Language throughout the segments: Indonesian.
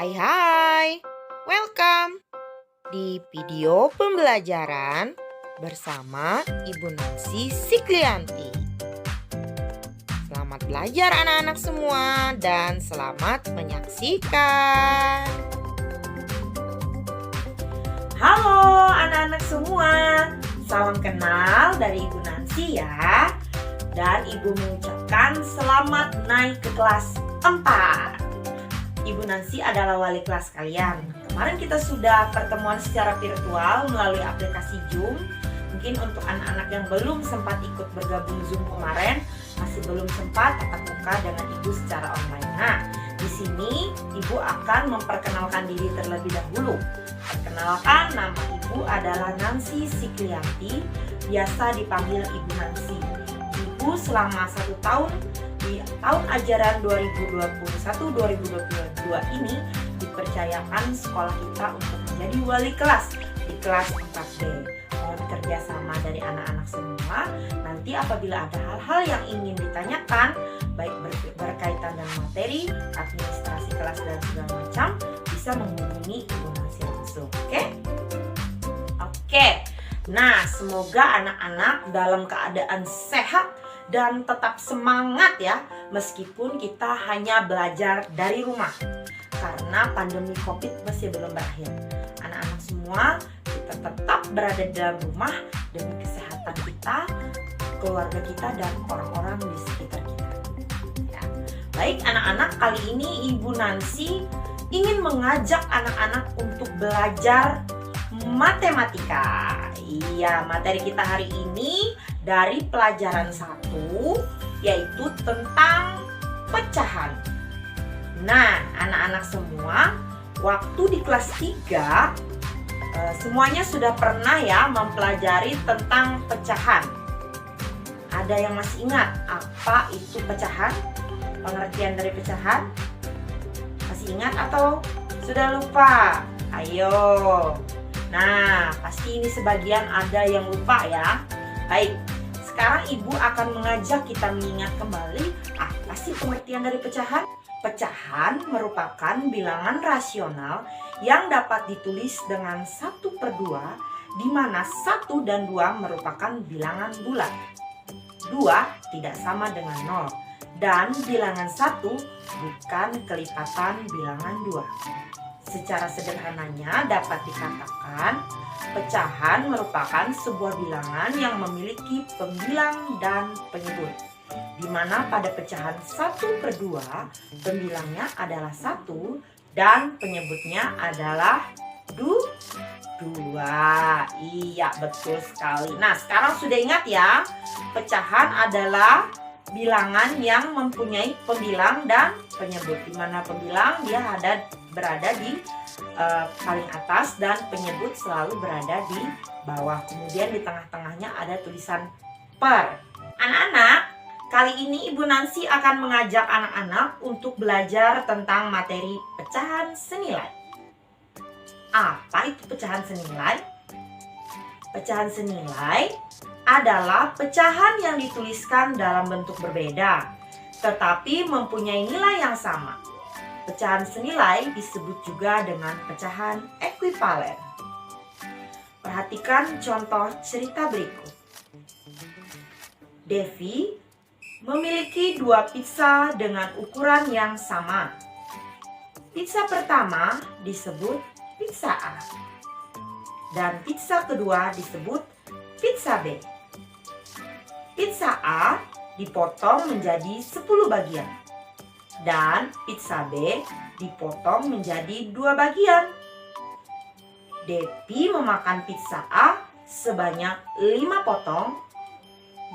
Hai hai, welcome di video pembelajaran bersama Ibu Nancy Siklianti. Selamat belajar anak-anak semua dan selamat menyaksikan. Halo anak-anak semua, salam kenal dari Ibu Nancy ya. Dan Ibu mengucapkan selamat naik ke kelas 4. Ibu Nancy adalah wali kelas kalian. Kemarin kita sudah pertemuan secara virtual melalui aplikasi Zoom. Mungkin untuk anak-anak yang belum sempat ikut bergabung Zoom kemarin, masih belum sempat tatap muka dengan Ibu secara online. Nah, di sini Ibu akan memperkenalkan diri terlebih dahulu. Perkenalkan, nama Ibu adalah Nancy Siklianti, biasa dipanggil Ibu Nancy. Ibu selama 1 tahun di tahun ajaran 2021-2022 ini dipercayakan sekolah kita untuk menjadi wali kelas di kelas 4B. Mohon kerjasama dari anak-anak semua. Nanti apabila ada hal-hal yang ingin ditanyakan, baik berkaitan dengan materi, administrasi kelas dan segala macam, bisa menghubungi Ibu Nancy langsung. Oke. Nah, semoga anak-anak dalam keadaan sehat dan tetap semangat ya, meskipun kita hanya belajar dari rumah karena pandemi COVID masih belum berakhir. Anak-anak semua, kita tetap berada di dalam rumah demi kesehatan kita, keluarga kita, dan orang-orang di sekitar kita ya. Baik anak-anak, kali ini Ibu Nancy ingin mengajak anak-anak untuk belajar matematika. Iya, materi kita hari ini dari pelajaran 1, yaitu tentang pecahan. Nah, anak-anak semua, waktu di kelas 3 semuanya sudah pernah ya mempelajari tentang pecahan. Ada yang masih ingat apa itu pecahan? Pengertian dari pecahan? Masih ingat atau sudah lupa? Ayo. Nah, pasti ini sebagian ada yang lupa ya. Baik, sekarang Ibu akan mengajak kita mengingat kembali apa sih pengertian dari pecahan? Pecahan merupakan bilangan rasional yang dapat ditulis dengan 1/2, di mana 1 dan 2 merupakan bilangan bulat. 2 tidak sama dengan 0, dan bilangan 1 bukan kelipatan bilangan 2. Secara sederhananya dapat dikatakan pecahan merupakan sebuah bilangan yang memiliki pembilang dan penyebut, di mana pada pecahan 1/2 pembilangnya adalah 1 dan penyebutnya adalah 2. Iya, betul sekali. Nah, sekarang sudah ingat ya, pecahan adalah bilangan yang mempunyai pembilang dan penyebut, di mana pembilang dia berada di paling atas dan penyebut selalu berada di bawah. Kemudian di tengah-tengahnya ada tulisan per. Anak-anak, kali ini Ibu Nancy akan mengajak anak-anak untuk belajar tentang materi pecahan senilai. Apa itu pecahan senilai? Pecahan senilai adalah pecahan yang dituliskan dalam bentuk berbeda, tetapi mempunyai nilai yang sama. Pecahan senilai disebut juga dengan pecahan ekuivalen. Perhatikan contoh cerita berikut. Devi memiliki 2 pizza dengan ukuran yang sama. Pizza pertama disebut pizza A, dan pizza kedua disebut pizza B. Pizza A dipotong menjadi 10 bagian, dan pizza B dipotong menjadi 2 bagian. Devi memakan pizza A sebanyak 5 potong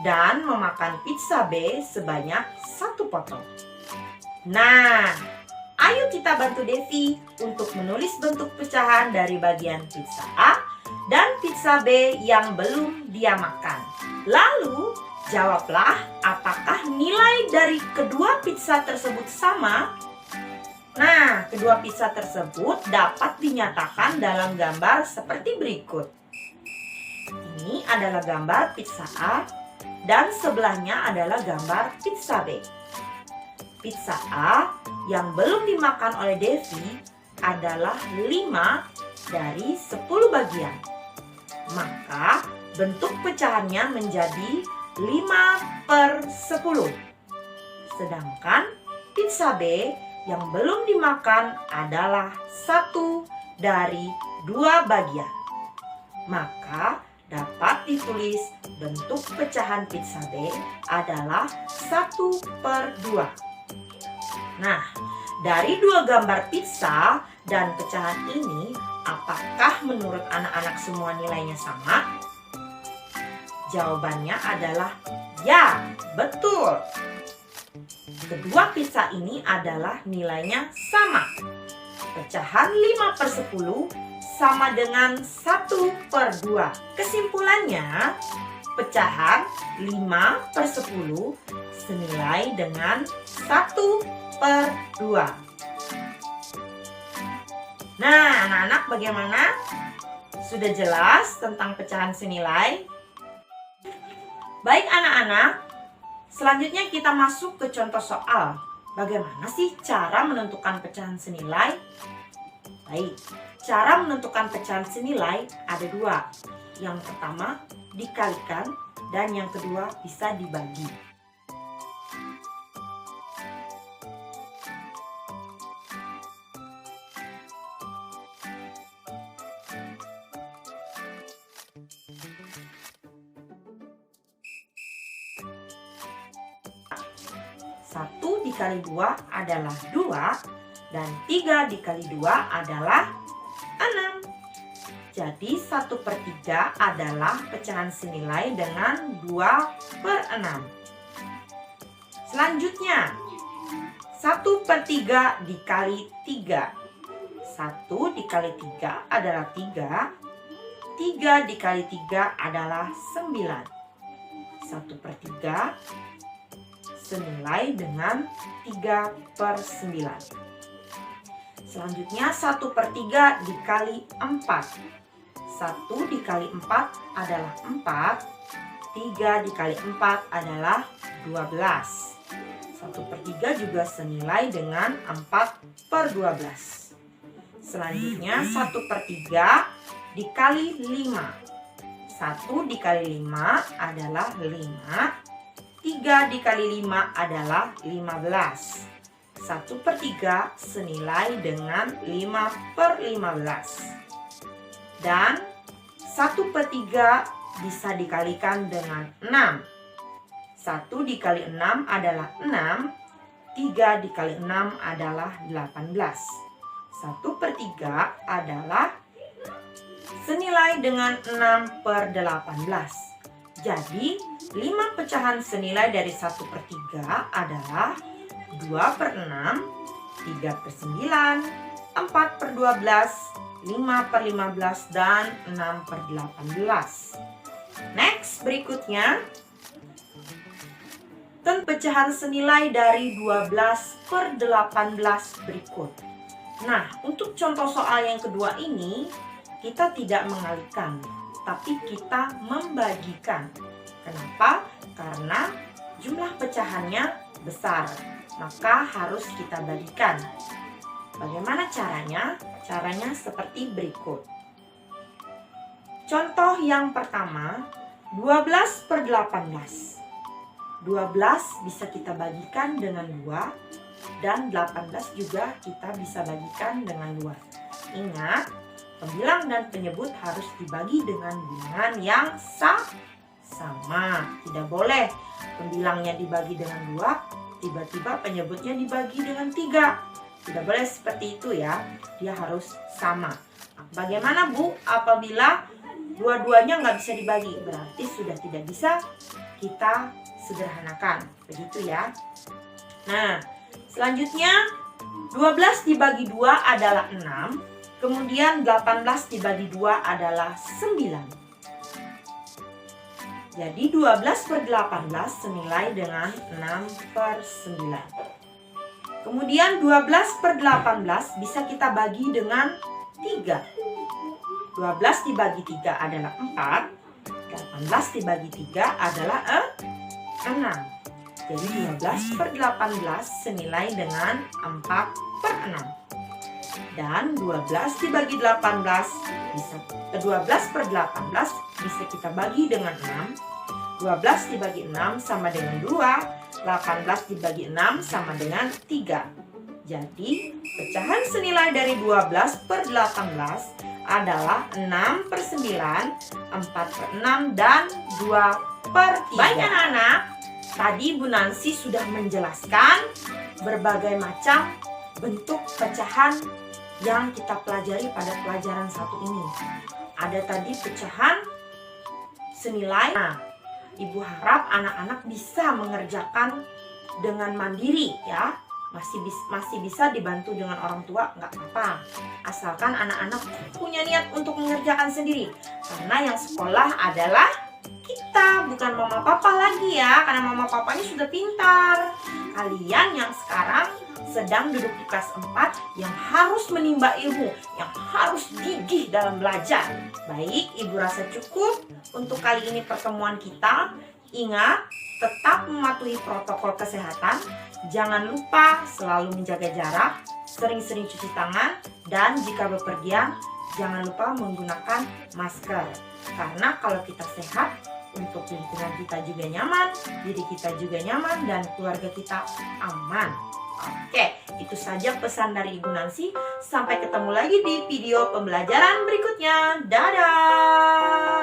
dan memakan pizza B sebanyak 1 potong. Nah, ayo kita bantu Devi untuk menulis bentuk pecahan dari bagian pizza A dan pizza B yang belum dia makan. Lalu, jawablah apakah nilai dari kedua pizza tersebut sama? Nah, kedua pizza tersebut dapat dinyatakan dalam gambar seperti berikut. Ini adalah gambar pizza A dan sebelahnya adalah gambar pizza B. Pizza A yang belum dimakan oleh Devi adalah 5 dari 10 bagian. Maka bentuk pecahannya menjadi 5/10. Sedangkan pizza B yang belum dimakan adalah 1 dari 2 bagian. Maka dapat ditulis bentuk pecahan pizza B adalah 1/2. Nah, dari 2 gambar pizza dan pecahan ini, apakah menurut anak-anak semua nilainya sama? Jawabannya adalah ya, betul. Kedua pizza ini adalah nilainya sama. Pecahan 5/10 sama dengan 1/2. Kesimpulannya, pecahan 5/10 senilai dengan 1/2. Nah, anak-anak bagaimana? Sudah jelas tentang pecahan senilai? Baik anak-anak, selanjutnya kita masuk ke contoh soal. Bagaimana sih cara menentukan pecahan senilai? Baik, cara menentukan pecahan senilai ada 2. Yang pertama dikalikan dan yang kedua bisa dibagi. Satu dikali 2 adalah 2 dan 3 dikali 2 adalah 6. Jadi 1/3 adalah pecahan senilai dengan 2/6. Selanjutnya 1/3 dikali 3. 1 dikali 3 adalah 3. 3 dikali 3 adalah 9. 1/3 senilai dengan 3/9. Selanjutnya 1/3 dikali 4. 1 dikali 4 adalah 4. 3 dikali 4 adalah 12. 1/3 juga senilai dengan 4/12. Selanjutnya 1/3 dikali 5. 1 dikali 5 adalah 5. 3 dikali 5 adalah 15. 1/3 senilai dengan 5/15. Dan 1/3 bisa dikalikan dengan 6. 1 dikali 6 adalah 6. 3 dikali 6 adalah 18. 1/3 adalah senilai dengan 6/18. Jadi 5 pecahan senilai dari 1/3 adalah 2/6, 3/9, 4/12, 5/15, dan 6/18. Next, berikutnya tentu pecahan senilai dari 12/18 berikut. Nah, untuk contoh soal yang kedua ini, kita tidak mengalihkan, tapi kita membagikan. Kenapa? Karena jumlah pecahannya besar, maka harus kita bagikan. Bagaimana caranya? Caranya seperti berikut. Contoh yang pertama, 12/18. 12 bisa kita bagikan dengan 2, dan 18 juga kita bisa bagikan dengan 2. Ingat, pembilang dan penyebut harus dibagi dengan bilangan yang sama. Tidak boleh pembilangnya dibagi dengan 2, tiba-tiba penyebutnya dibagi dengan 3. Tidak boleh seperti itu ya. Dia harus sama. Bagaimana Bu apabila dua-duanya nggak bisa dibagi? Berarti sudah tidak bisa kita sederhanakan. Begitu ya. Nah, selanjutnya 12 dibagi 2 adalah 6. Kemudian 18 dibagi 2 adalah 9. Jadi 12/18 senilai dengan 6/9. Kemudian 12/18 bisa kita bagi dengan 3. 12 dibagi 3 adalah 4. 18 dibagi 3 adalah 6. Jadi 12/18 senilai dengan 4/6. Dan 12 dibagi 18 bisa 12 per 18 bisa kita bagi dengan 6. 12 dibagi 6 sama dengan 2. 18 dibagi 6 sama dengan 3. Jadi pecahan senilai dari 12 per 18 adalah 6 per 9, 4 per 6, dan 2 per 3. Baik anak-anak, tadi Bu Nancy sudah menjelaskan berbagai macam bentuk pecahan yang kita pelajari pada pelajaran 1 ini. Ada tadi pecahan senilai. Nah, Ibu harap anak-anak bisa mengerjakan dengan mandiri ya. Masih bisa dibantu dengan orang tua, nggak apa-apa. Asalkan anak-anak punya niat untuk mengerjakan sendiri. Karena yang sekolah adalah kita, bukan mama papa lagi ya. Karena mama papanya sudah pintar. Kalian yang sekarang sedang duduk di kelas 4 yang harus menimba ilmu, yang harus gigih dalam belajar. Baik, Ibu rasa cukup untuk kali ini pertemuan kita. Ingat, tetap mematuhi protokol kesehatan. Jangan lupa selalu menjaga jarak, sering-sering cuci tangan, dan jika bepergian, jangan lupa menggunakan masker. Karena kalau kita sehat, untuk lingkungan kita juga nyaman, diri kita juga nyaman, dan keluarga kita aman. Oke, itu saja pesan dari Ibu Nancy. Sampai ketemu lagi di video pembelajaran berikutnya. Dadah!